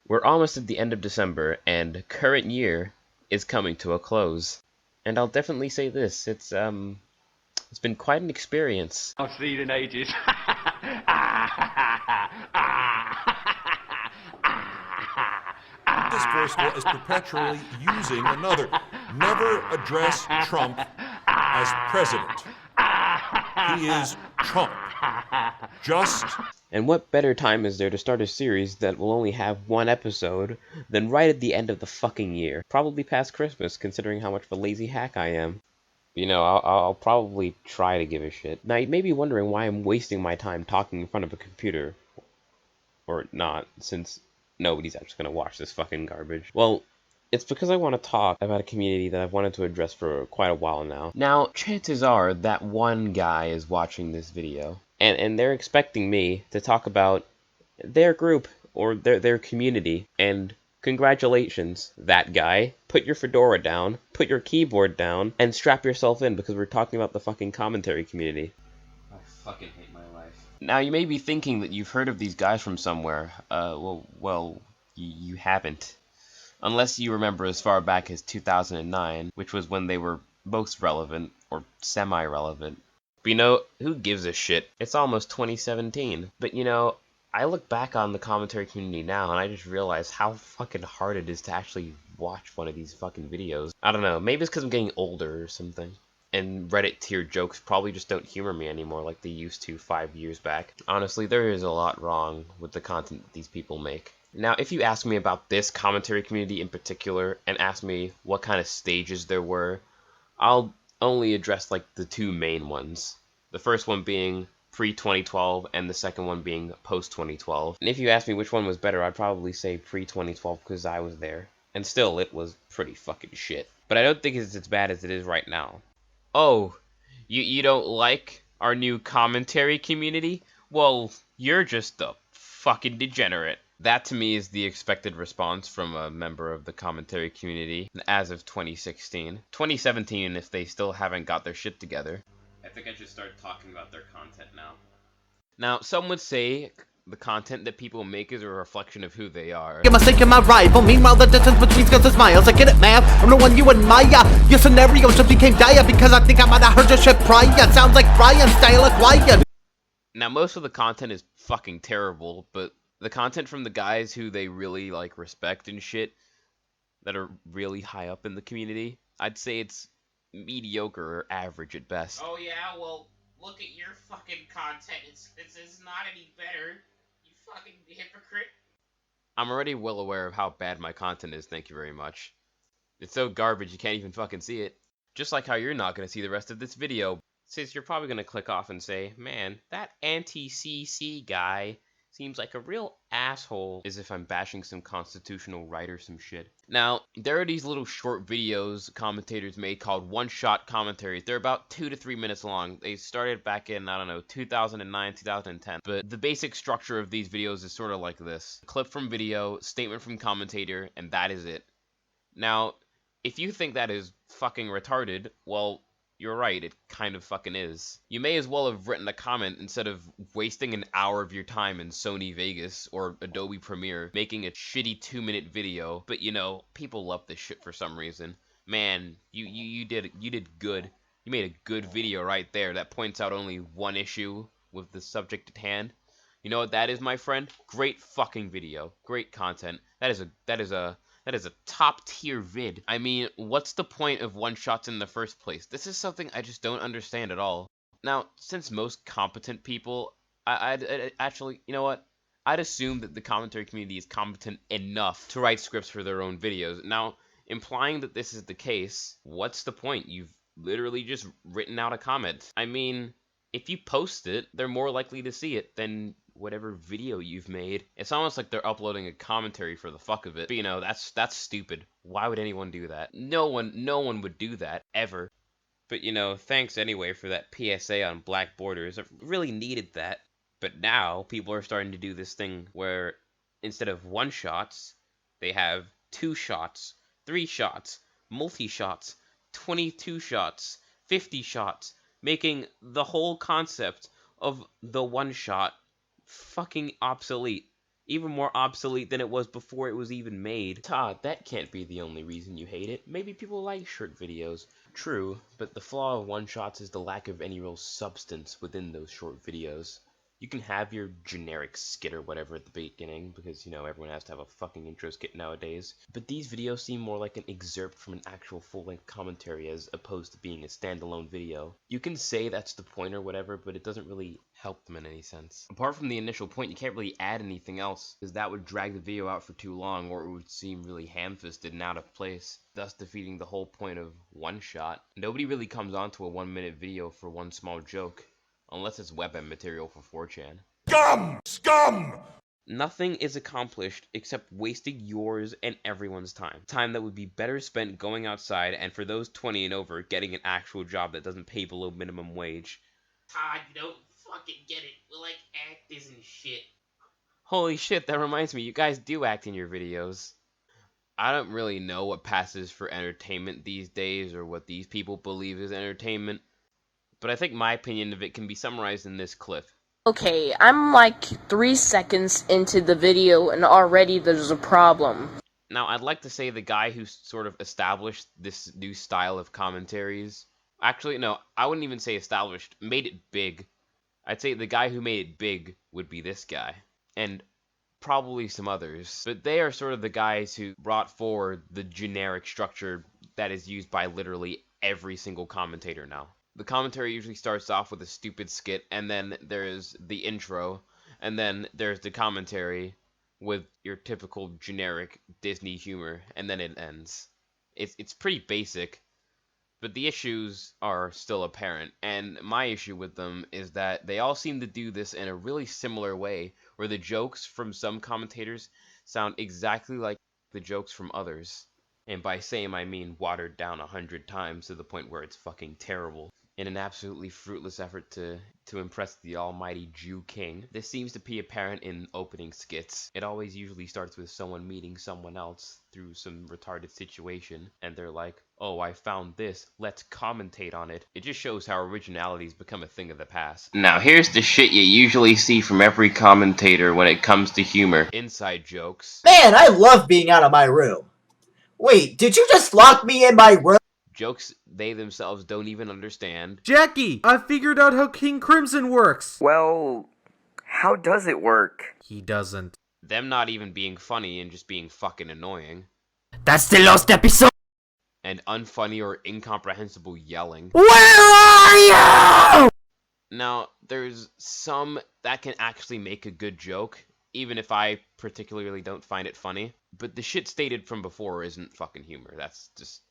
We're almost at the end of December, and current year is coming to a close. And I'll definitely say this, it's been quite an experience. I've seen in ages. This Driscoll is perpetually using another. Never address Trump as president. He is Trump. Just... And what better time is there to start a series that will only have one episode than right at the end of the fucking year? Probably past Christmas, considering how much of a lazy hack I am. You know, I'll probably try to give a shit. Now, you may be wondering why I'm wasting my time talking in front of a computer. Or not, since nobody's actually gonna watch this fucking garbage. Well, it's because I want to talk about a community that I've wanted to address for quite a while now. Now, chances are that one guy is watching this video, and they're expecting me to talk about their group or their community, and congratulations, that guy. Put your fedora down, put your keyboard down, and strap yourself in because we're talking about the fucking commentary community. I fucking hate my life. Now, you may be thinking that you've heard of these guys from somewhere. Well, you haven't. Unless you remember as far back as 2009, which was when they were most relevant, or semi-relevant. But you know, who gives a shit? It's almost 2017. But you know, I look back on the commentary community now, and I just realize how fucking hard it is to actually watch one of these fucking videos. I don't know, maybe it's because I'm getting older or something. And Reddit tier jokes probably just don't humor me anymore like they used to 5 years back. Honestly, there is a lot wrong with the content that these people make. Now, if you ask me about this commentary community in particular, and ask me what kind of stages there were, I'll only address like the two main ones. The first one being pre-2012, and the second one being post-2012. And if you ask me which one was better, I'd probably say pre-2012 because I was there. And still, it was pretty fucking shit. But I don't think it's as bad as it is right now. Oh, you don't like our new commentary community? Well, you're just a fucking degenerate. That to me is the expected response from a member of the commentary community as of 2016. 2017 if they still haven't got their shit together. I think I should start talking about their content now. Now, some would say the content that people make is a reflection of who they are. You mistake my rival. Meanwhile, the distance between skills is miles. I get it, man. I'm the one you admire. Your scenario just became dire because I think I might have heard your shit prior. Sounds like Brian style acquired. Now, most of the content is fucking terrible, but the content from the guys who they really like respect and shit that are really high up in the community, I'd say it's mediocre or average at best. Oh yeah, well, look at your fucking content. It's not any better. You fucking hypocrite. I'm already well aware of how bad my content is, thank you very much. It's so garbage you can't even fucking see it. Just like how you're not gonna see the rest of this video, since you're probably gonna click off and say, man, that anti-CC guy seems like a real asshole, as if I'm bashing some constitutional right or some shit. Now, there are these little short videos commentators made called one-shot commentaries. They're about 2 to 3 minutes long. They started back in, I don't know, 2009, 2010. But the basic structure of these videos is sort of like this. Clip from video, statement from commentator, and that is it. Now, if you think that is fucking retarded, well, you're right, it kind of fucking is. You may as well have written a comment instead of wasting an hour of your time in Sony Vegas or Adobe Premiere making a shitty 2-minute video. But you know, people love this shit for some reason. Man, you did good. You made a good video right there that points out only one issue with the subject at hand. You know what that is, my friend? Great fucking video. Great content. That is a top tier vid. I mean, what's the point of one-shots in the first place? This is something I just don't understand at all. Now, since most competent people, I'd actually, you know what? I'd assume that the commentary community is competent enough to write scripts for their own videos. Now, implying that this is the case, what's the point? You've literally just written out a comment. I mean, if you post it, they're more likely to see it than whatever video you've made. It's almost like they're uploading a commentary for the fuck of it. But you know, that's stupid. Why would anyone do that? No one would do that, ever. But you know, thanks anyway for that PSA on black borders. I really needed that. But now, people are starting to do this thing where instead of one-shots, they have 2 shots, 3 shots, multi-shots, 22 shots, 50 shots, making the whole concept of the one-shot fucking obsolete. Even more obsolete than it was before it was even made. Todd, that can't be the only reason you hate it. Maybe people like short videos. True, but the flaw of one-shots is the lack of any real substance within those short videos. You can have your generic skit or whatever at the beginning, because, you know, everyone has to have a fucking intro skit nowadays. But these videos seem more like an excerpt from an actual full-length commentary as opposed to being a standalone video. You can say that's the point or whatever, but it doesn't really help them in any sense. Apart from the initial point, you can't really add anything else, because that would drag the video out for too long, or it would seem really ham-fisted and out of place, thus defeating the whole point of one shot. Nobody really comes onto a 1-minute video for one small joke. Unless it's weapon material for 4chan. Scum! Scum! Nothing is accomplished except wasting yours and everyone's time. Time that would be better spent going outside and for those 20 and over getting an actual job that doesn't pay below minimum wage. Todd, you don't fucking get it. We're like actors and shit. Holy shit, that reminds me, you guys do act in your videos. I don't really know what passes for entertainment these days or what these people believe is entertainment. But I think my opinion of it can be summarized in this clip. Okay, I'm like 3 seconds into the video and already there's a problem. Now, I'd like to say the guy who sort of established this new style of commentaries... Actually, no, I wouldn't even say established, made it big. I'd say the guy who made it big would be this guy. And probably some others. But they are sort of the guys who brought forward the generic structure that is used by literally every single commentator now. The commentary usually starts off with a stupid skit, and then there's the intro, and then there's the commentary with your typical generic Disney humor, and then it ends. It's pretty basic, but the issues are still apparent, and my issue with them is that they all seem to do this in a really similar way, where the jokes from some commentators sound exactly like the jokes from others. And by same, I mean watered down 100 times to the point where it's fucking terrible. In an absolutely fruitless effort to impress the almighty Jew King. This seems to be apparent in opening skits. It always usually starts with someone meeting someone else through some retarded situation, and they're like, oh, I found this, let's commentate on it. It just shows how originality's become a thing of the past. Now here's the shit you usually see from every commentator when it comes to humor. Inside jokes. Man, I love being out of my room. Wait, did you just lock me in my room? Jokes they themselves don't even understand. Jackie, I figured out how King Crimson works. Well, how does it work? He doesn't. Them not even being funny and just being fucking annoying. That's the last episode. And unfunny or incomprehensible yelling. Where are you? Now, there's some that can actually make a good joke, even if I particularly don't find it funny. But the shit stated from before isn't fucking humor. That's just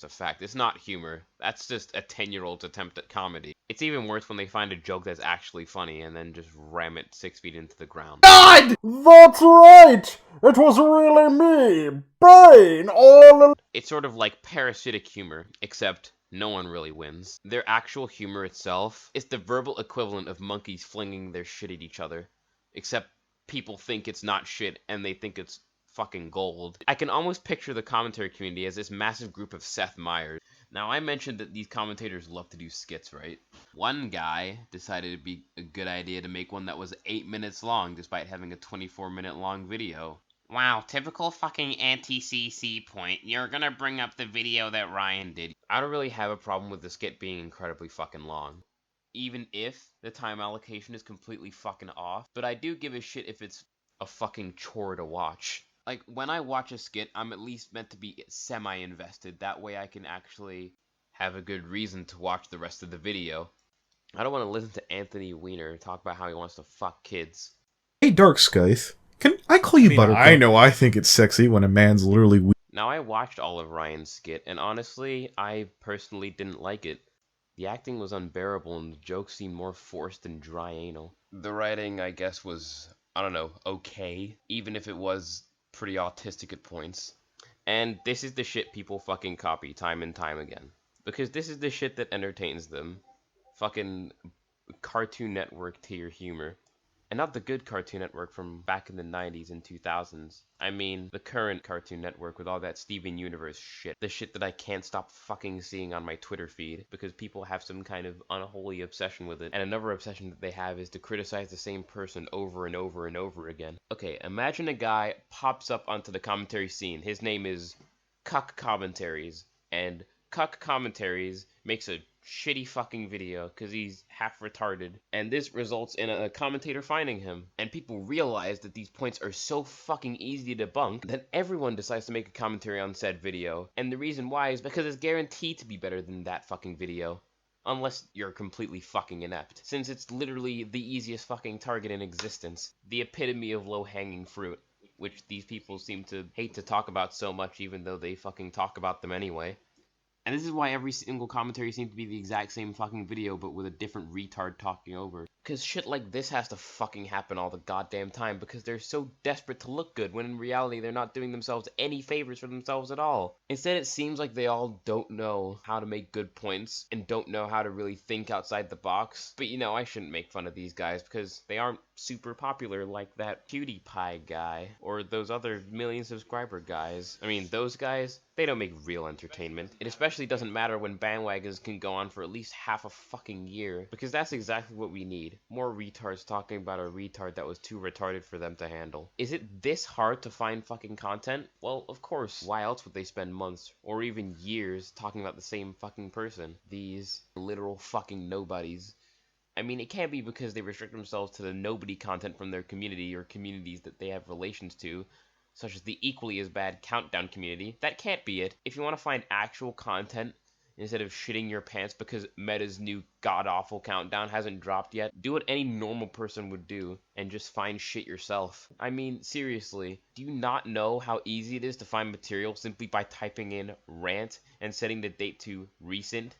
a fact. It's not humor. That's just a 10-year-old's attempt at comedy. It's even worse when they find a joke that's actually funny and then just ram it 6 feet into the ground. God! That's right! It was really me, Bane, all It's sort of like parasitic humor, except no one really wins. Their actual humor itself is the verbal equivalent of monkeys flinging their shit at each other, except people think it's not shit and they think it's fucking gold. I can almost picture the commentary community as this massive group of Seth Meyers. Now, I mentioned that these commentators love to do skits, right? One guy decided it'd be a good idea to make one that was 8 minutes long, despite having a 24-minute long video. Wow, typical fucking anti-CC point. You're gonna bring up the video that Ryan did. I don't really have a problem with the skit being incredibly fucking long, even if the time allocation is completely fucking off, but I do give a shit if it's a fucking chore to watch. Like, when I watch a skit, I'm at least meant to be semi-invested. That way I can actually have a good reason to watch the rest of the video. I don't want to listen to Anthony Weiner talk about how he wants to fuck kids. Hey, Dark Scythe. Can I call you Buttercup? I know, I think it's sexy when a man's literally Now, I watched all of Ryan's skit, and honestly, I personally didn't like it. The acting was unbearable, and the jokes seemed more forced and dry anal. The writing, I guess, was, I don't know, okay, even if it was pretty autistic at points. And this is the shit people fucking copy time and time again. Because this is the shit that entertains them. Fucking Cartoon Network tier humor. And not the good Cartoon Network from back in the 90s and 2000s. I mean, the current Cartoon Network with all that Steven Universe shit. The shit that I can't stop fucking seeing on my Twitter feed because people have some kind of unholy obsession with it. And another obsession that they have is to criticize the same person over and over and over again. Okay, imagine a guy pops up onto the commentary scene. His name is Cuck Commentaries. And Cuck Commentaries makes a shitty fucking video because he's half retarded, and this results in a commentator finding him, and people realize that these points are so fucking easy to debunk that everyone decides to make a commentary on said video, and the reason why is because it's guaranteed to be better than that fucking video. Unless you're completely fucking inept, since it's literally the easiest fucking target in existence, the epitome of low-hanging fruit, which these people seem to hate to talk about so much even though they fucking talk about them anyway. And this is why every single commentary seems to be the exact same fucking video, but with a different retard talking over. Because shit like this has to fucking happen all the goddamn time, because they're so desperate to look good, when in reality they're not doing themselves any favors for themselves at all. Instead, it seems like they all don't know how to make good points, and don't know how to really think outside the box. But you know, I shouldn't make fun of these guys, because they aren't super popular like that PewDiePie guy, or those other million subscriber guys. I mean, those guys, they don't make real entertainment. It especially doesn't matter when bandwagons can go on for at least half a fucking year, because that's exactly what we need. More retards talking about a retard that was too retarded for them to handle. Is it this hard to find fucking content? Well, of course. Why else would they spend months, or even years, talking about the same fucking person? These literal fucking nobodies. I mean, it can't be because they restrict themselves to the nobody content from their community or communities that they have relations to, such as the equally as bad Countdown community. That can't be it. If you want to find actual content, instead of shitting your pants because Meta's new god-awful Countdown hasn't dropped yet, do what any normal person would do, and just find shit yourself. I mean, seriously, do you not know how easy it is to find material simply by typing in rant and setting the date to recent?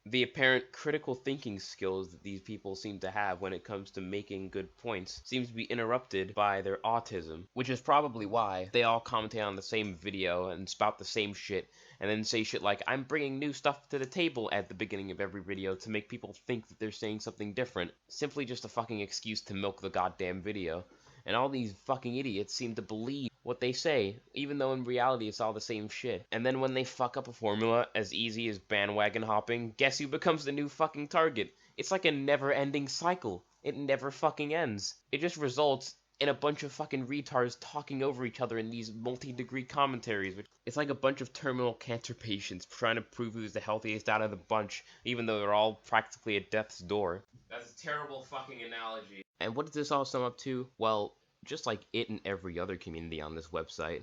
The apparent critical thinking skills that these people seem to have when it comes to making good points seems to be interrupted by their autism, which is probably why they all commentate on the same video and spout the same shit, and then say shit like, I'm bringing new stuff to the table at the beginning of every video to make people think that they're saying something different, simply just a fucking excuse to milk the goddamn video. And all these fucking idiots seem to believe what they say, even though in reality it's all the same shit. And then when they fuck up a formula as easy as bandwagon hopping, guess who becomes the new fucking target? It's like a never-ending cycle. It never fucking ends. It just results in a bunch of fucking retards talking over each other in these multi-degree commentaries. It's like a bunch of terminal cancer patients trying to prove who's the healthiest out of the bunch, even though they're all practically at death's door. That's a terrible fucking analogy. And what does this all sum up to? Well, just like it and every other community on this website,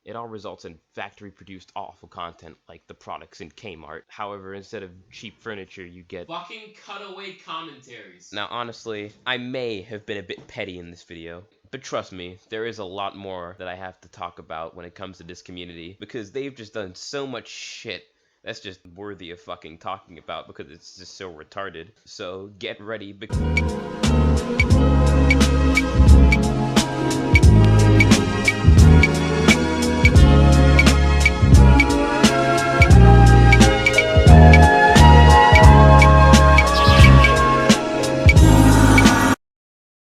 it all results in factory-produced awful content like the products in Kmart. However, instead of cheap furniture, you get fucking cutaway commentaries. Now, honestly, I may have been a bit petty in this video, but trust me, there is a lot more that I have to talk about when it comes to this community, because they've just done so much shit that's just worthy of fucking talking about because it's just so retarded. So get ready, because